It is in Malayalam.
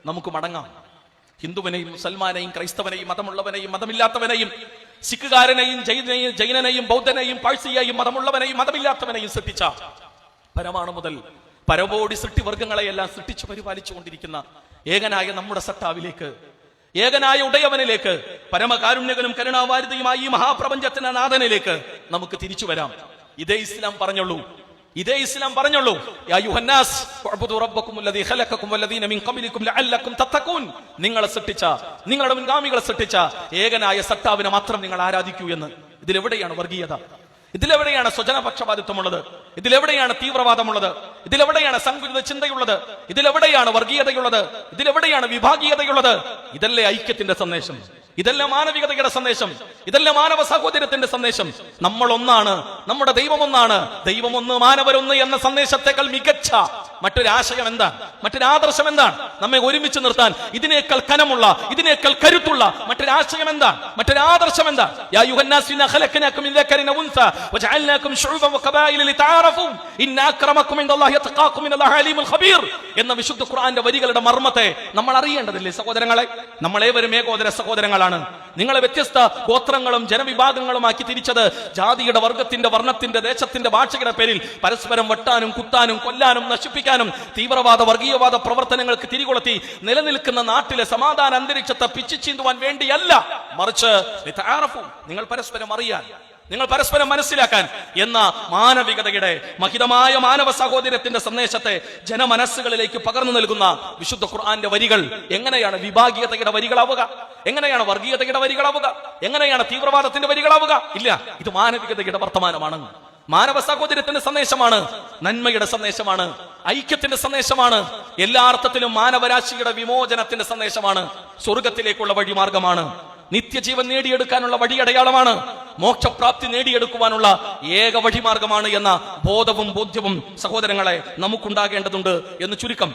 നമുക്ക് മടങ്ങാം. ഹിന്ദുവിനെയും മുസൽമാനെയും ക്രൈസ്തവനെയും മതമുള്ളവനെയും മതമില്ലാത്തവനെയും സിഖുകാരനെയും ജൈനനെയും ബൗദ്ധനെയും പാഴ്സിയെയും മതമുള്ളവനെയും മതമില്ലാത്തവനെയും സൃഷ്ടിച്ച പരമാണു മുതൽ പരമോടി സൃഷ്ടിവർഗങ്ങളെയെല്ലാം സൃഷ്ടിച്ചു പരിപാലിച്ചുകൊണ്ടിരിക്കുന്ന ഏകനായ നമ്മുടെ സട്ടാവിലേക്ക്, ഏകനായ ഉടയവനിലേക്ക്, പരമകാരുണ്യകനും കരുണാവാരിതയുമായ ഈ മഹാപ്രപഞ്ചത്തിന്റെ നാഥനിലേക്ക് നമുക്ക് തിരിച്ചു വരാം. ഇതേ ഇസ്ലാം പറഞ്ഞുള്ളൂ. ഇതേ ഇസ്ലാം പറഞ്ഞുള്ളൂ. യാ യുഹന്നാസ് വഅബ്ദു റബ്ബകുമുല്ലദീ ഖലഖകും വല്ലദീന മിൻ ഖബ്ലികും ലഅല്ലകും തത്തഖൂൻ. നിങ്ങളെ സൃഷ്ടിച്ച, നിങ്ങളുടെ മുൻഗാമികളെ സൃഷ്ടിച്ച ഏകനായ സട്ടാവിനെ മാത്രം നിങ്ങൾ ആരാധിക്കൂ എന്ന്. ഇതിലെവിടെയാണ് വർഗീയത? ഇതിലെവിടെയാണ് സ്വജനപക്ഷപാതിത്വമുള്ളത്? ഇതിലെവിടെയാണ് തീവ്രവാദമുള്ളത്? ഇതിലെവിടെയാണ് സങ്കുചിത ചിന്തയുള്ളത്? ഇതിലെവിടെയാണ് വർഗീയതയുള്ളത്? ഇതിലെവിടെയാണ് വിഭാഗീയതയുള്ളത്? ഇതല്ലേ ഐക്യത്തിന്റെ സന്ദേശം? ഇതല്ല മാനവികതയുടെ സന്ദേശം? ഇതല്ല മാനവ സഹോദര്യത്തിന്റെ സന്ദേശം? നമ്മൾ ഒന്നാണ്, നമ്മുടെ ദൈവം ഒന്നാണ്, ദൈവം ഒന്ന്, മാനവരൊന്ന് എന്ന സന്ദേശത്തെക്കാൾ മികച്ച മറ്റൊരാശയം എന്താണ്? മറ്റൊരാദർശം എന്താണ്? നമ്മെ ഒരുമിച്ച് നിർത്താൻ ഇതിനേക്കാൾ കനമുള്ള, ഇതിനേക്കാൾ കരുത്തുള്ള മറ്റൊരാശയം എന്താണ്? മറ്റൊരാദർശം എന്താണ്? യാ യുഹന്നാസ് ഇന്നാ ഖലഖനാകും മിൻ ദക്കറിൻ വഉൻസ വജഅൽനാകും ശുഉബൻ വഖബായില ലിതആറഫു ഇന്ന അക്രമകും ഇൻദല്ലാഹി യതഖാകും ഇന്നല്ലാഹു അലീമുൽ ഖബീർ എന്ന വിശുദ്ധ ഖുർആന്റെ വരികളുടെ മർമ്മത്തെ നമ്മൾ അറിയേണ്ടതില്ലേ സഹോദരങ്ങളെ? നമ്മളേവരും ഏകോദര സഹോദരങ്ങളാണ്. നിങ്ങളെ വ്യത്യസ്ത ഗോത്രങ്ങളും ജനവിഭാഗങ്ങളുമാക്കി തിരിച്ചത് ജാതിയുടെ, വർഗത്തിന്റെ, വർണ്ണത്തിന്റെ, ദേശത്തിന്റെ, ഭാഷയുടെ പേരിൽ പരസ്പരം വെട്ടാനും കുത്താനും കൊല്ലാനും നശിപ്പിക്കാനും തീവ്രവാദ വർഗീയവാദ പ്രവർത്തനങ്ങൾക്ക് തിരികൊളുത്തി നിലനിൽക്കുന്ന നാട്ടിലെ സമാധാന അന്തരീക്ഷത്തെ പിച്ചിച്ചീന്തുവാൻ വേണ്ടിയല്ല, മറിച്ച് നിങ്ങൾ പരസ്പരം അറിയാൻ, നിങ്ങൾ പരസ്പരം മനസ്സിലാക്കാൻ എന്ന മാനവികതയുടെ മഹിതമായ മാനവ സഹോദര്യത്തിന്റെ സന്ദേശത്തെ ജനമനസ്സുകളിലേക്ക് പകർന്നു നൽകുന്ന വിശുദ്ധ ഖുർആന്റെ വരികൾ എങ്ങനെയാണ് വിഭാഗീയതയുടെ വരികളാവുക? എങ്ങനെയാണ് വർഗീയതയുടെ വരികളാവുക? എങ്ങനെയാണ് തീവ്രവാദത്തിന്റെ വരികളാവുക? ഇല്ല, ഇത് മാനവികതയുടെ വർത്തമാനമാണ്, മാനവ സഹോദര്യത്തിന്റെ സന്ദേശമാണ്, നന്മയുടെ സന്ദേശമാണ്, ഐക്യത്തിന്റെ സന്ദേശമാണ്, എല്ലാ അർത്ഥത്തിലും മാനവരാശിയുടെ വിമോചനത്തിന്റെ സന്ദേശമാണ്, സ്വർഗത്തിലേക്കുള്ള വഴിമാർഗമാണ്, നിത്യജീവൻ നേടിയെടുക്കാനുള്ള വഴിയടയാളമാണ്, മോക്ഷപ്രാപ്തി നേടിയെടുക്കുവാനുള്ള ഏക വഴിമാർഗമാണ് എന്ന ബോധവും ബോധ്യവും സഹോദരങ്ങളെ നമുക്കുണ്ടാകേണ്ടതുണ്ട് എന്ന് ചുരുക്കം.